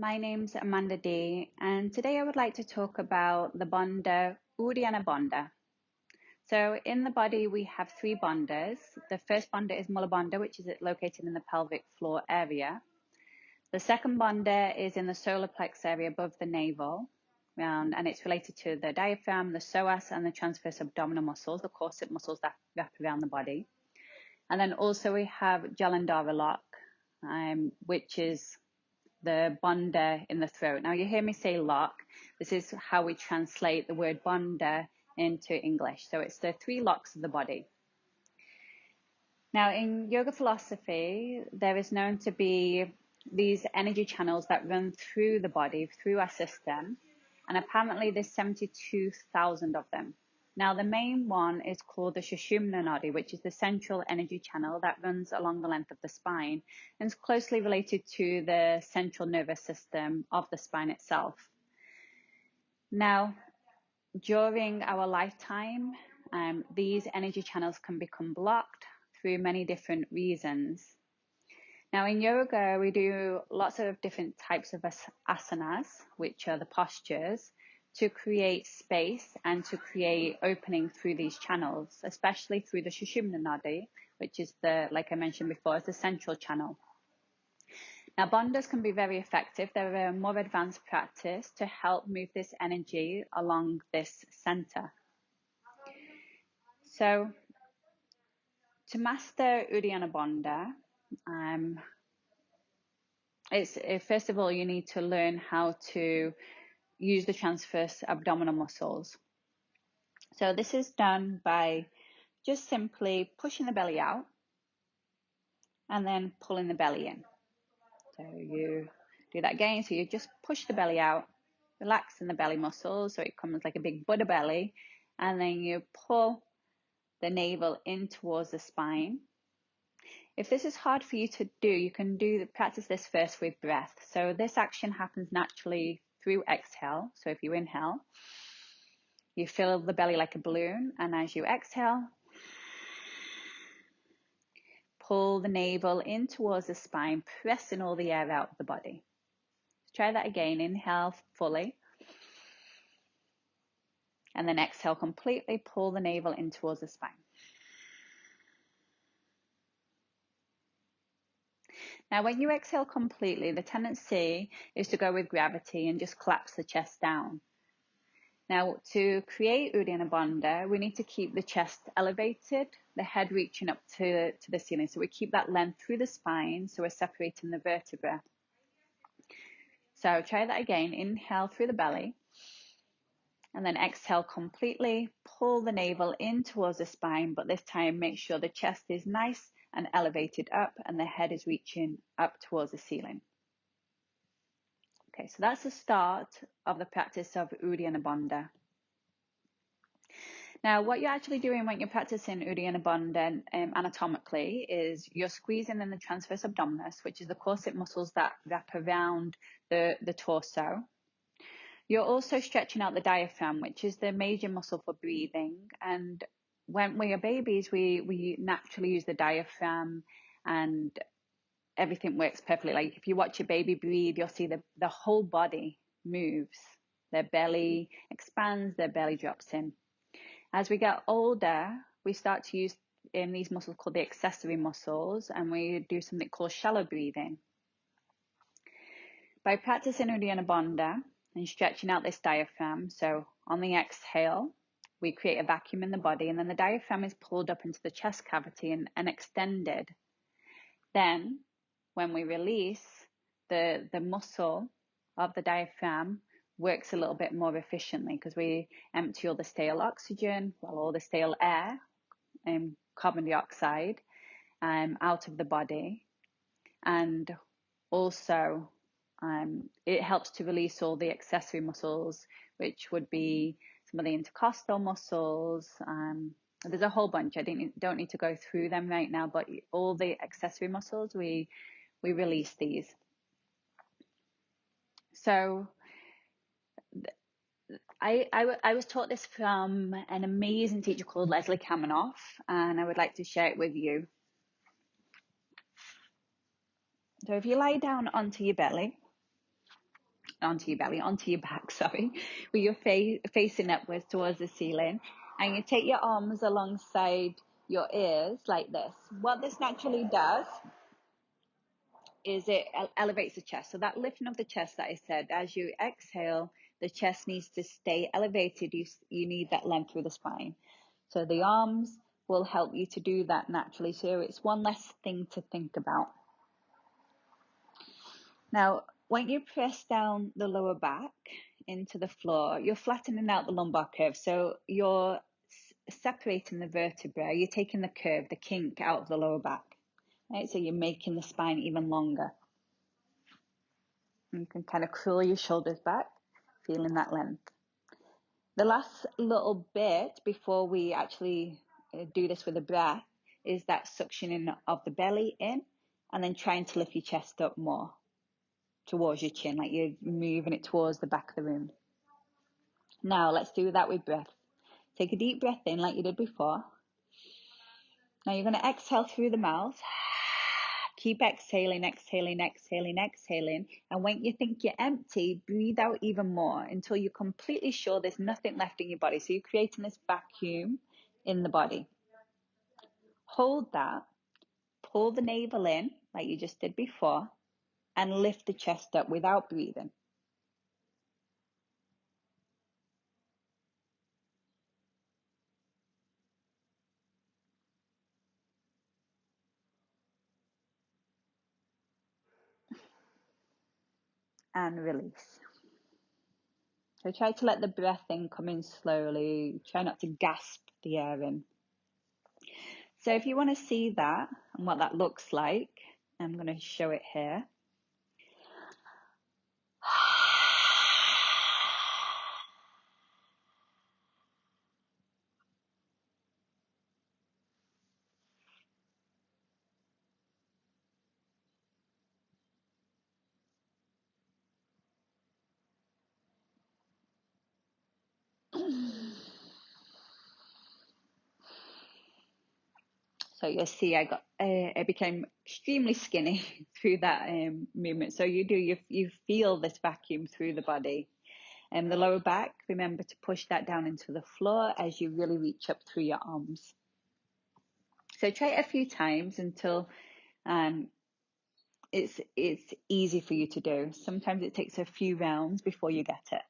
my name's Amanda D, and today I would like to talk about the bandha, uddiyana bandha. So in the body, we have three bandhas. The first bandha is mula bandha, which is located in the pelvic floor area. The second bandha is in the solar plex area above the navel, and it's related to the diaphragm, the psoas, and the transverse abdominal muscles, the corset muscles that wrap around the body. And then also we have Jalandhara lock, which is the bandha in the throat. Now you hear me say lock. This is how we translate the word bandha into English. So it's the three locks of the body. Now in yoga philosophy, there is known to be these energy channels that run through the body, through our system. And apparently there's 72,000 of them. Now the main one is called the Sushumna Nadi, which is the central energy channel that runs along the length of the spine and is closely related to the central nervous system of the spine itself. Now, during our lifetime, these energy channels can become blocked through many different reasons. Now in yoga, we do lots of different types of asanas, which are the postures, to create space and to create opening through these channels, especially through the Sushumna Nadi, which is like I mentioned before, is the central channel. Now bandhas can be very effective. They're a more advanced practice to help move this energy along this center. So to master uddiyana bandha, first of all, you need to learn how to use the transverse abdominal muscles. So this is done by just simply pushing the belly out and then pulling the belly in. So you do that again. So you just push the belly out, relaxing the belly muscles so it comes like a big Buddha belly, and then you pull the navel in towards the spine. If this is hard for you to do, you can practice this first with breath. So this action happens naturally through exhale. So if you inhale, you fill the belly like a balloon, and as you exhale, pull the navel in towards the spine, pressing all the air out of the body. Try that again. Inhale fully, and then exhale completely, pull the navel in towards the spine. Now when you exhale completely, the tendency is to go with gravity and just collapse the chest down. Now to create uddiyana bandha, we need to keep the chest elevated, the head reaching up to the ceiling. So we keep that length through the spine, so we're separating the vertebra. So try that again. Inhale through the belly, and then exhale completely, pull the navel in towards the spine, but this time make sure the chest is nice and elevated up and the head is reaching up towards the ceiling. Okay, so that's the start of the practice of uddiyana bandha. Now, what you're actually doing when you're practicing uddiyana bandha anatomically is you're squeezing in the transverse abdominis, which is the corset muscles that wrap around the torso. You're also stretching out the diaphragm, which is the major muscle for breathing. And when we are babies, we naturally use the diaphragm and everything works perfectly. Like if you watch a baby breathe, you'll see the whole body moves. Their belly expands, their belly drops in. As we get older, we start to use these muscles called the accessory muscles, and we do something called shallow breathing. By practicing uddiyana bandha and stretching out this diaphragm, so on the exhale, we create a vacuum in the body, and then the diaphragm is pulled up into the chest cavity and extended. Then, when we release, the muscle of the diaphragm works a little bit more efficiently because we empty all the stale oxygen, all the stale air and carbon dioxide out of the body. And also, it helps to release all the accessory muscles, which would be some of the intercostal muscles. There's a whole bunch. I don't need to go through them right now, but all the accessory muscles, we release these. So I was taught this from an amazing teacher called Leslie Kaminoff, and I would like to share it with you. So if you lie down onto your belly, onto your back, sorry, with your face facing upwards towards the ceiling. And you take your arms alongside your ears like this. What this naturally does is it elevates the chest. So that lifting of the chest that I said, as you exhale, the chest needs to stay elevated. You need that length through the spine. So the arms will help you to do that naturally. So it's one less thing to think about. Now, when you press down the lower back into the floor, you're flattening out the lumbar curve. So you're separating the vertebra. You're taking the curve, the kink out of the lower back. Right? So you're making the spine even longer. You can kind of curl your shoulders back, feeling that length. The last little bit before we actually do this with the breath is that suctioning of the belly in and then trying to lift your chest up more towards your chin, like you're moving it towards the back of the room. Now let's do that with breath. Take a deep breath in like you did before. Now you're going to exhale through the mouth. Keep exhaling, exhaling, exhaling, exhaling. And when you think you're empty, breathe out even more until you're completely sure there's nothing left in your body. So you're creating this vacuum in the body. Hold that. Pull the navel in like you just did before and lift the chest up without breathing. And release. So try to let the breath in come in slowly. Try not to gasp the air in. So if you want to see that and what that looks like, I'm going to show it here. So you'll see I became extremely skinny through that movement. So you feel this vacuum through the body. And the lower back, remember to push that down into the floor as you really reach up through your arms. So try it a few times until it's easy for you to do. Sometimes it takes a few rounds before you get it.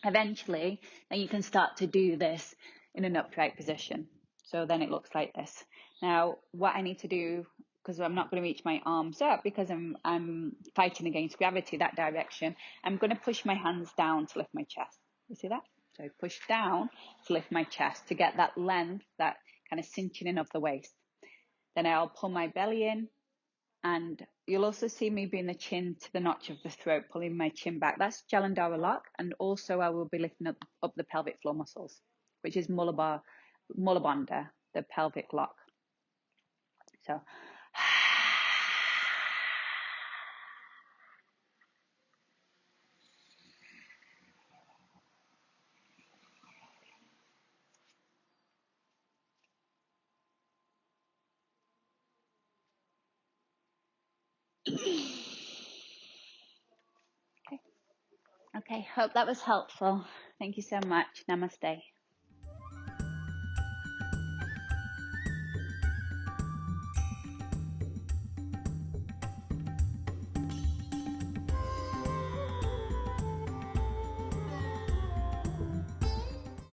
Eventually, then you can start to do this in an upright position. So then it looks like this. Now, what I need to do, because I'm not going to reach my arms up because I'm fighting against gravity that direction, I'm going to push my hands down to lift my chest. You see that? So push down to lift my chest to get that length, that kind of cinching in of the waist. Then I'll pull my belly in, and you'll also see me bring the chin to the notch of the throat, pulling my chin back. That's Jalandhara lock. And also I will be lifting up the pelvic floor muscles, which is Mula Bandha, the pelvic lock. So. Okay, hope that was helpful. Thank you so much. Namaste.